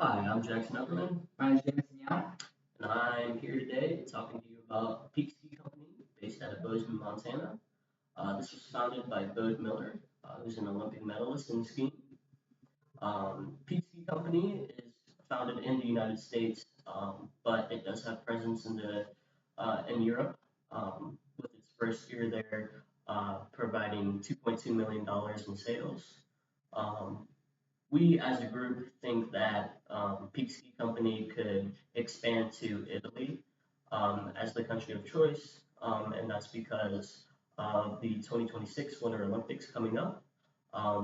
Hi, I'm Jackson Upperman, My name is Jameson Young. and I'm here today talking to you about Peak Ski Company based out of Bozeman, Montana. This was founded by Bode Miller, who's an Olympic medalist in skiing. Peak Ski Company is founded in the United States, but it does have presence in Europe. With its first year there, providing $2.2 million in sales. Um, we as a group think that Peak Ski Company could expand to Italy as the country of choice, and that's because of the 2026 Winter Olympics coming up.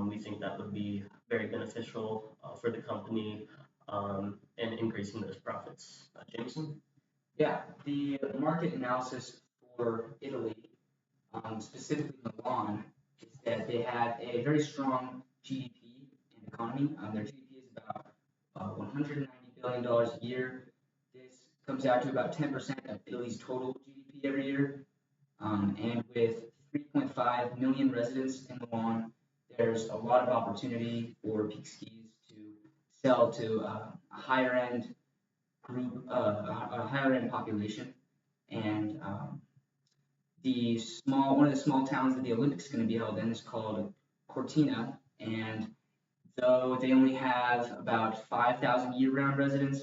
We think that would be very beneficial for the company and increasing those profits. Jameson? Yeah, the market analysis for Italy, specifically Milan, is that they have a very strong GDP and economy. Their GDP is about $190 billion a year. This comes out to about 10% of Italy's total GDP every year. And with 3.5 million residents in Milan, there's a lot of opportunity for Peak Skis to sell to a higher end group, a higher end population. And one of the small towns that the Olympics is going to be held in is called Cortina. And though they only have about 5,000 year-round residents,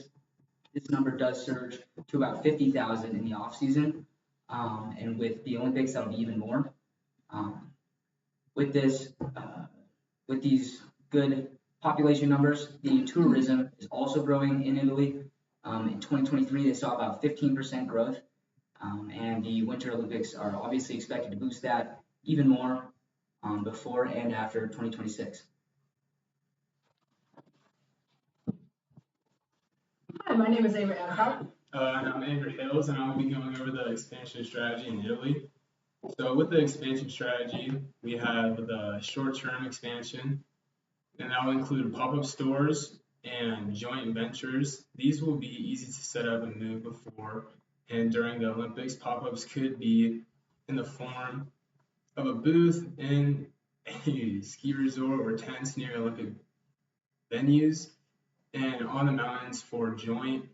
this number does surge to about 50,000 in the off season. And with the Olympics, that'll be even more. Um, with this, with these good population numbers, the tourism is also growing in Italy. In 2023, they saw about 15% growth, and the Winter Olympics are obviously expected to boost that even more before and after 2026. Hi, my name is Ava Adcock. And I'm Andrew Hills, and I'll be going over the expansion strategy in Italy. So with the expansion strategy, we have the short-term expansion, and that will include pop-up stores and joint ventures. These will be easy to set up and move before and during the Olympics. Pop-ups could be in the form of a booth in a ski resort or tents near Olympic venues, and on the mountains for joint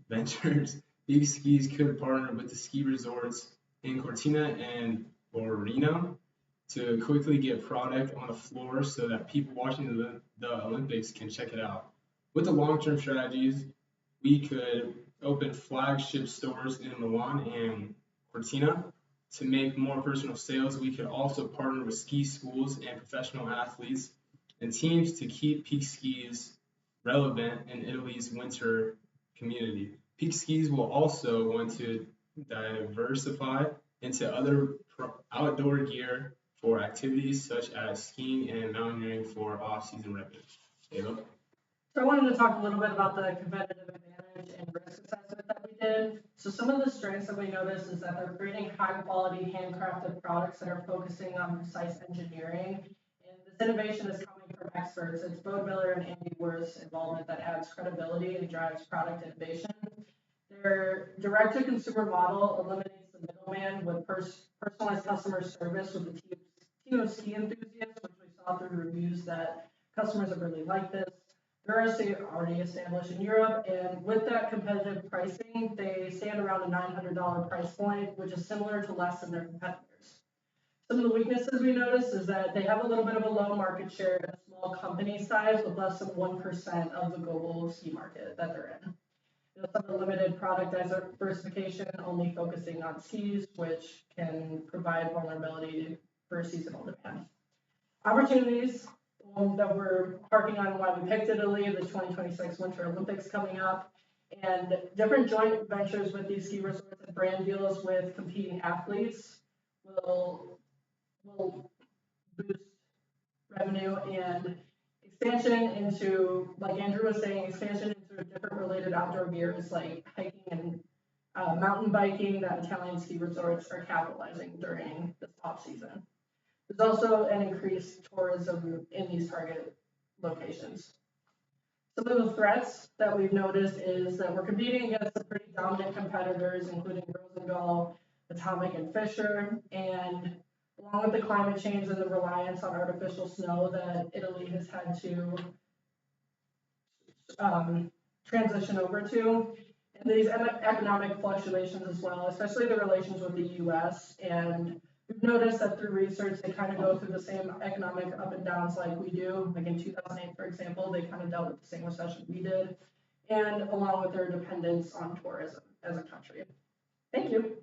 ventures. Big Skis could partner with the ski resorts in Cortina and Borino to quickly get product on the floor so that people watching the Olympics can check it out. With the long-term strategies, we could open flagship stores in Milan and Cortina to make more personal sales. We could also partner with ski schools and professional athletes and teams to keep Peak Skis relevant in Italy's winter community. Peak Skis will also want to diversify into other outdoor gear for activities such as skiing and mountaineering for off-season revenue. Ava? So I wanted to talk a little bit about the competitive advantage and risk assessment that we did. So some of the strengths that we noticed is that they're creating high quality handcrafted products that are focusing on precise engineering. And this innovation is coming from experts. It's Bode Miller and Andy Worth's involvement that adds credibility and drives product innovation. Their direct-to-consumer model eliminates the middleman with personalized customer service with a team of ski enthusiasts, which we saw through reviews that customers have really liked this. They're already established in Europe, and with that competitive pricing, they stand around a $900 price point, which is similar to less than their competitors. Some of the weaknesses we noticed is that they have a little bit of a low market share at a small company size with less than 1% of the global ski market that they're in. Some of the limited product diversification, only focusing on skis, which can provide vulnerability for seasonal demand. Opportunities that we're parking on why we picked Italy, the 2026 Winter Olympics coming up, and different joint ventures with these ski resorts and brand deals with competing athletes will boost revenue and expansion into, like Andrew was saying, expansion into different related outdoor gears like hiking and mountain biking that Italian ski resorts are capitalizing during this off season. There's also an increased tourism in these target locations. Some of the threats that we've noticed is that we're competing against some pretty dominant competitors, including Rosendahl, Atomic, and Fisher, and along with the climate change and the reliance on artificial snow that Italy has had to transition over to. And these economic fluctuations as well, especially the relations with the US. And we've noticed that through research, they kind of go through the same economic up and downs like we do. Like in 2008, for example, they kind of dealt with the same recession we did, and along with their dependence on tourism as a country. Thank you.